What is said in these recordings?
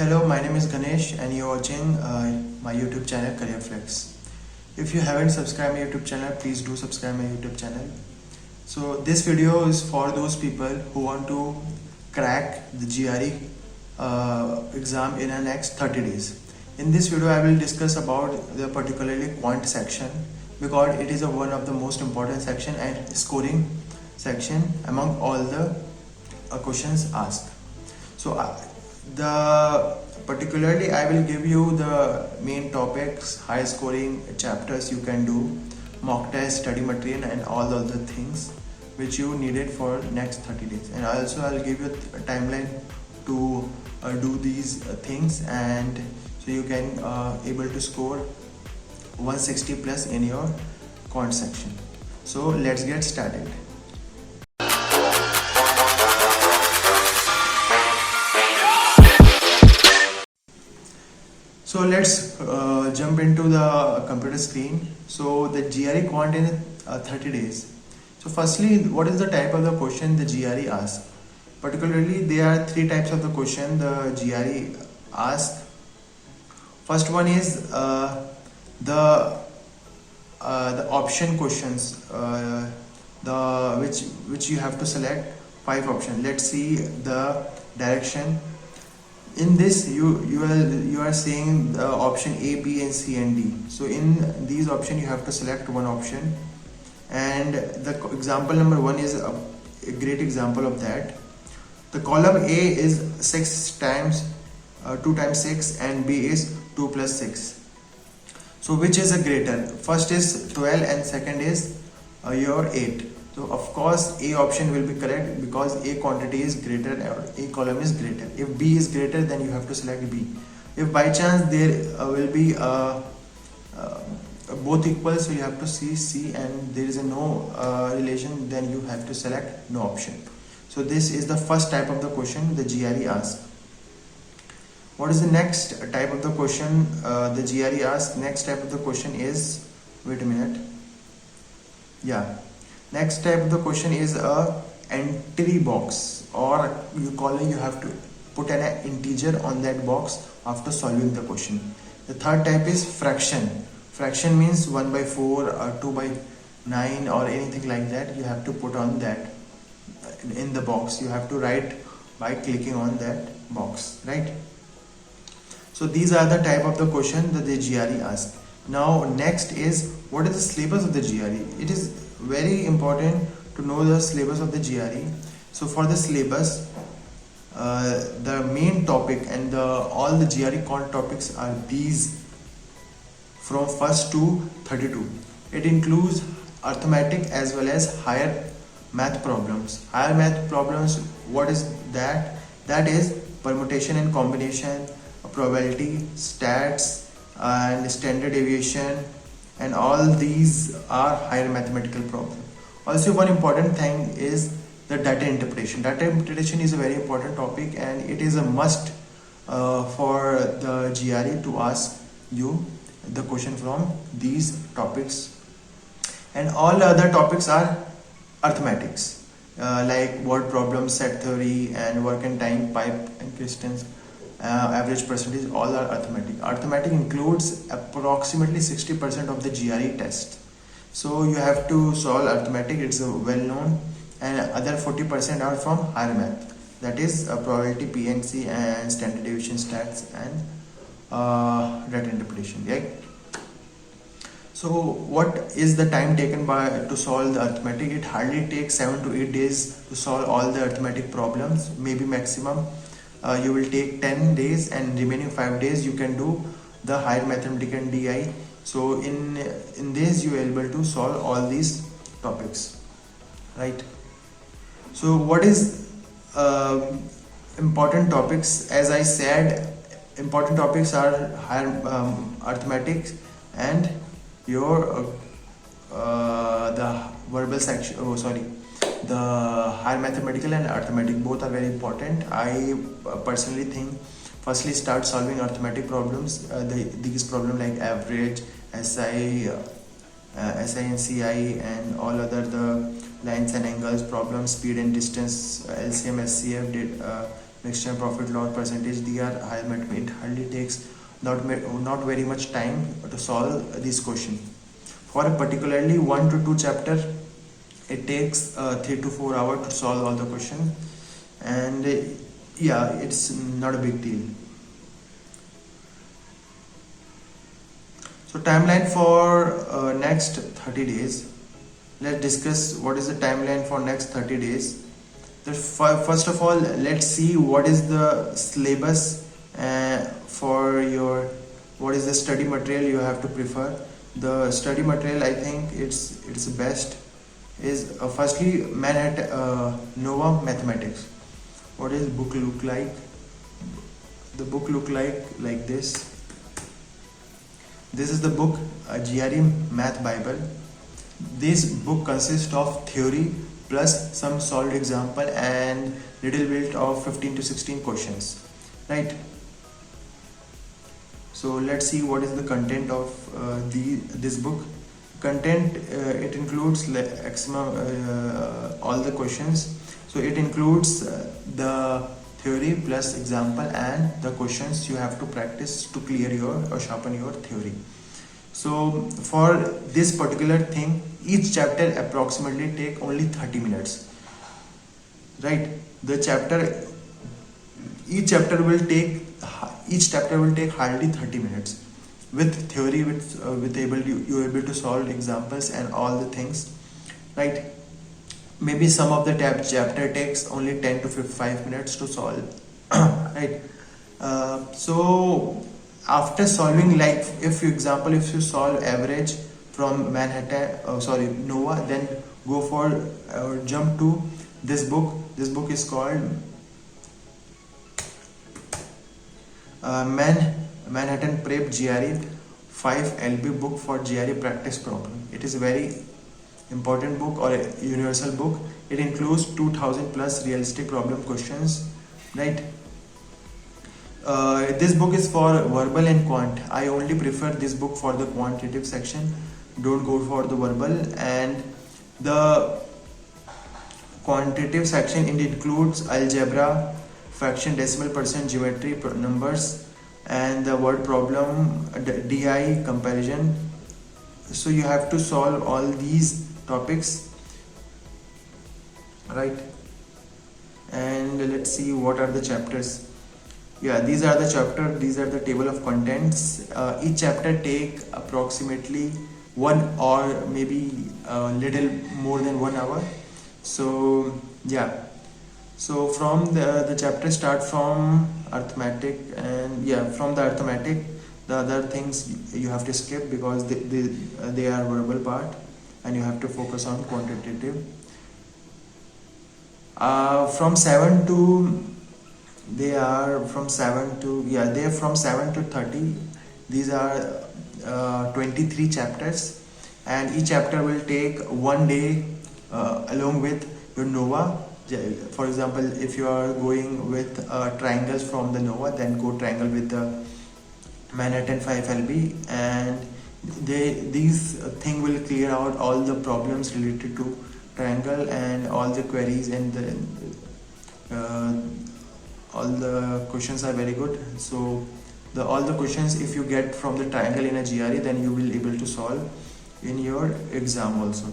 Hello, my name is Ganesh and you're watching my YouTube channel CareerFlex. If you haven't subscribed my YouTube channel, please do subscribe my YouTube channel. So this video is for those people who want to crack the GRE exam in the next 30 days. In this video, I will discuss about the particularly quant section because it is one of the most important section and scoring section among all the questions asked. So the particularly I will give you the main topics, high scoring chapters you can do, mock test, study material and all the other things which you needed for next 30 days. And also I'll give you a timeline to do these things, and so you can able to score 160 plus in your quant section. So let's get started. So let's jump into the computer screen. So the GRE quant in 30 days. So firstly, what is the type of the question the GRE asks? Particularly, there are three types of the question the GRE asks. First one is the option questions, which you have to select 5 options. Let's see the direction. In this you are seeing the option A, B and C and D. So in these options you have to select one option, and the example number 1 is a great example of that. The column A is 6 times 2 times 6 and B is 2 plus 6. So which is a greater? First is 12 and second is your 8. So of course A option will be correct because A quantity is greater or A column is greater. If B is greater, then you have to select B. If by chance there will be both equal, so you have to see C, and there is a no relation, then you have to select no option. So this is the first type of the question the GRE asks. What is the next type of the question the GRE asks? Next type of the question is, wait a minute, next type of the question is a entry box, or you have to put an integer on that box after solving the question. The third type is fraction. Fraction means 1 by 4 or 2 by 9 or anything like that. You have to put on that in the box. You have to write by clicking on that box, right? So these are the type of the question that the GRE asks. Now next is, what is the syllabus of the GRE? It is very important to know the syllabus of the GRE. So for the syllabus, the main topic and all the GRE quant topics are these from 1st to 32. It includes arithmetic as well as higher math problems. Higher math problems, what is that? That is permutation and combination, probability, stats and standard deviation, and all these are higher mathematical problems. Also one important thing is the data interpretation. Data interpretation is a very important topic and it is a must for the GRE to ask you the question from these topics. And all other topics are arithmetics, like word problems, set theory and work and time, pipe and crystals, average percentage, all are arithmetic. Arithmetic includes approximately 60% of the GRE test. So you have to solve arithmetic, it's well known, and other 40% are from higher math, that is probability, PNC and standard deviation, stats and data interpretation, right? So what is the time taken to solve the arithmetic? It hardly takes 7 to 8 days to solve all the arithmetic problems, maybe maximum. You will take 10 days and remaining 5 days you can do the higher mathematics and DI. So in this you are able to solve all these topics, right? So what is important topics? As I said, important topics are higher arithmetic and your the verbal section, the higher mathematical and arithmetic, both are very important. I personally think firstly start solving arithmetic problems, these problems like average, SI and CI and all other the lines and angles problems, speed and distance, LCM, SCF, mixture and profit loss percentage, they are high. It hardly takes not very much time to solve this question. For a particularly 1 to 2 chapter, it takes 3 to 4 hours to solve all the questions, and yeah, it's not a big deal. So timeline for next 30 days. Let's discuss what is the timeline for next 30 days. First of all, let's see what is the syllabus for your, what is the study material you have to prefer. The study material, I think it's best is firstly Manhattan Nova Mathematics. What does book look like? The book look like this. This is the book, GRE Math Bible. This book consists of theory plus some solved example and little bit of 15 to 16 questions, right? So let's see what is the content of this book. Content, it includes all the questions. So it includes the theory plus example and the questions you have to practice to clear your or sharpen your theory. So for this particular thing, each chapter approximately take only 30 minutes, right? Each chapter will take hardly 30 minutes. With theory, with you're able to solve examples and all the things, right? Maybe some of the chapter takes only 10 to 5 minutes to solve, right? So after solving, like if you solve average from Nova, then go for jump to this book. This book is called Manhattan Prep GRE 5 LB book for GRE practice problem. It is a very important book or a universal book. It includes 2000 plus realistic problem questions, right? This book is for verbal and quant. I only prefer this book for the quantitative section. Don't go for the verbal. And the quantitative section, it includes algebra, fraction, decimal, percent, geometry, numbers, and the word problem, DI comparison. So you have to solve all these topics, right? And let's see what are the chapters. Yeah, these are the chapter, these are the table of contents. Each chapter take approximately 1 or maybe a little more than 1 hour. So yeah, so from the chapter start from arithmetic, and yeah, from the arithmetic the other things you have to skip because they are verbal part, and you have to focus on quantitative. From 7 to they are from 7 to they are from 7 to 30. These are 23 chapters, and each chapter will take 1 day along with your Nova. For example, if you are going with triangles from the Nova, then go triangle with the Manhattan 5 LB, and these thing will clear out all the problems related to triangle and all the queries, and all the questions are very good. So all the questions if you get from the triangle in a GRE, then you will able to solve in your exam also.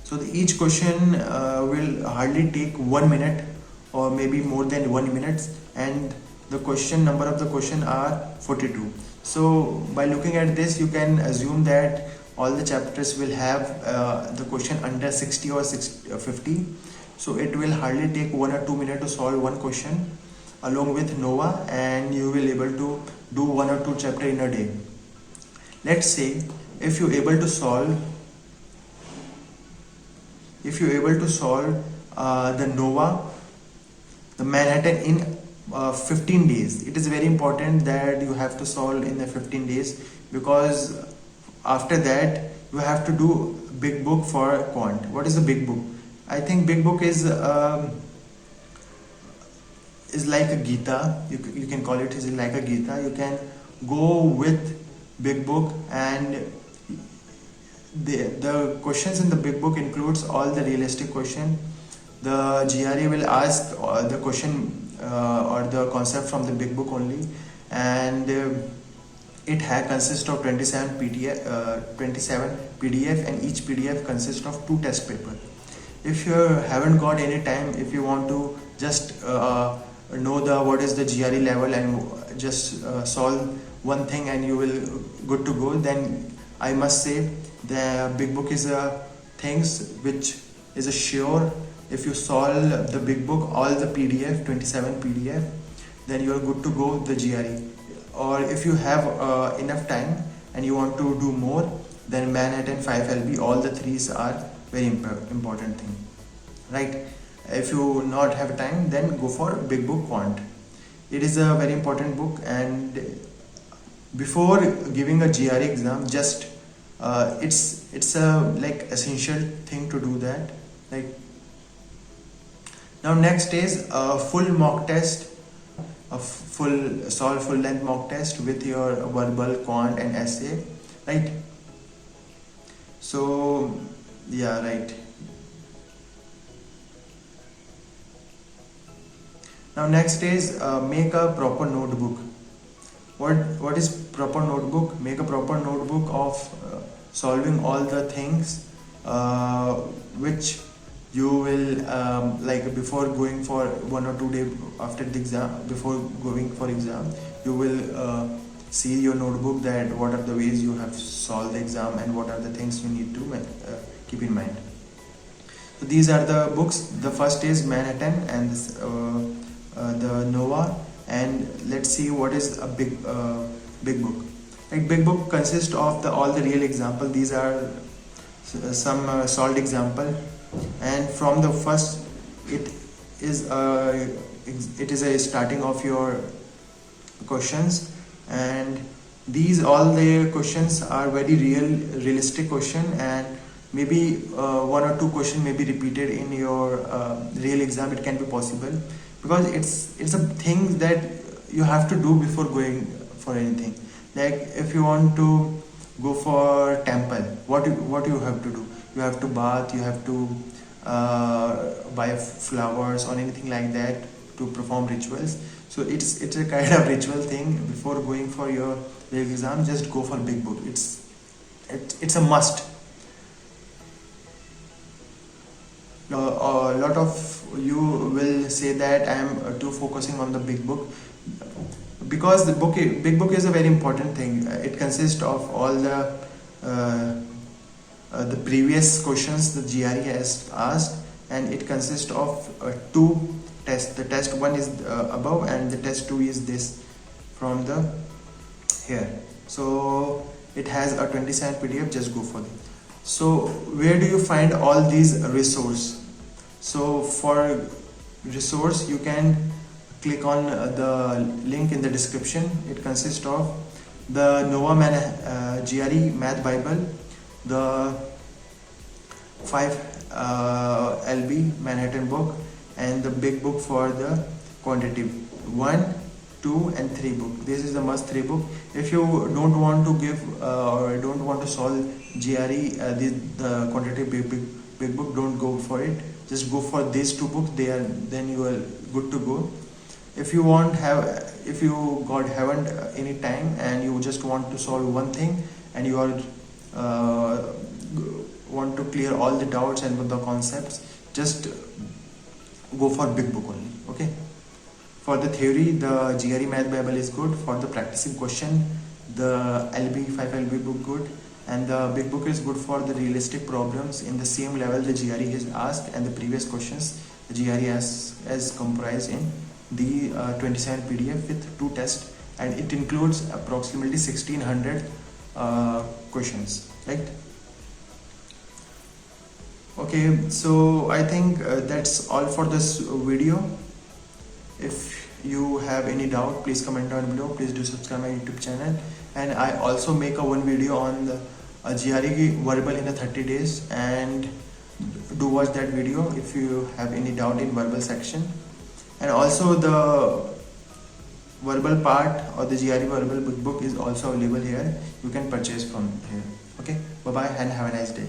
So each question will hardly take 1 minute or maybe more than 1 minute, and the question number of the question are 42. So by looking at this, you can assume that all the chapters will have the question under 60 or 50. So it will hardly take 1 or 2 minutes to solve one question along with Nova, and you will able to do 1 or 2 chapter in a day. Let's say if you're able to solve the Nova, the Manhattan in 15 days. It is very important that you have to solve in the 15 days, because after that you have to do big book for quant. What is the big book? I think big book is like a Gita. You can call it is like a Gita. You can go with big book, and the questions in the big book includes all the realistic question. The GRE will ask the question or the concept from the big book only, and it consists of 27 PDF, and each PDF consists of 2 test paper. If you haven't got any time, if you want to just know what is the GRE level and just solve one thing and you will good to go, then I must say the big book is a things which is a sure. If you solve the big book, all the PDF, 27 PDF, then you are good to go the GRE. Or if you have enough time and you want to do more, then Manhattan 5LB, all the threes are very important thing, right? If you not have time, then go for big book quant. It is a very important book, and before giving a GRE exam, just it's a like essential thing to do that. Like, now next is a full mock test, a full length mock test with your verbal, quant and essay, right? So yeah, right. Now next is make a proper notebook. What is proper notebook? Make a proper notebook of solving all the things which you will like before going for 1 or 2 days after the exam, before going for exam, you will see your notebook that what are the ways you have solved the exam and what are the things you need to keep in mind. So these are the books. The first is Manhattan and the Nova, and let's see what is a big book. Like, big book consists of all the real example. These are some solved example, and from the first it is a starting of your questions, and these all the questions are very realistic question, and maybe 1 or 2 question may be repeated in your real exam. It can be possible because it's a thing that you have to do before going for anything. Like, if you want to go for temple, what you have to do? You have to bath, you have to buy flowers or anything like that to perform rituals. So it's a kind of ritual thing before going for your real exam. Just go for big book. It's a must. A lot of you will say that I am too focusing on the big book, because the big book is a very important thing. It consists of all the previous questions the GRE has asked, and it consists of 2 tests. The test 1 is above, and the test 2 is this from the here. So it has a 27 PDF. Just go for it. So where do you find all these resources? So for resource, you can click on the link in the description. It consists of the Nova GRE Math Bible, the 5LB Manhattan book, and the big book for the quantitative 1, 2 and 3 book. This is the must 3 book. If you don't want to give or don't want to solve GRE the quantitative big book, don't go for it. Just go for these 2 books. Then you are good to go. If you haven't any time and you just want to solve one thing, and you are want to clear all the doubts and the concepts, just go for big book only. Okay, for the theory, the GRE Math Bible is good. For the practicing question, the 5LB book good, and the big book is good for the realistic problems in the same level the GRE has asked, and the previous questions the GRE has comprised in the 27 PDF with 2 tests, and it includes approximately 1600 questions, right? Okay, so I think that's all for this video. If you have any doubt, please comment down below. Please do subscribe my YouTube channel, and I also make one video on the GRE verbal in 30 days, and do watch that video if you have any doubt in verbal section. And also the verbal part or the GRE verbal book is also available here. You can purchase from here. Okay, bye bye and have a nice day.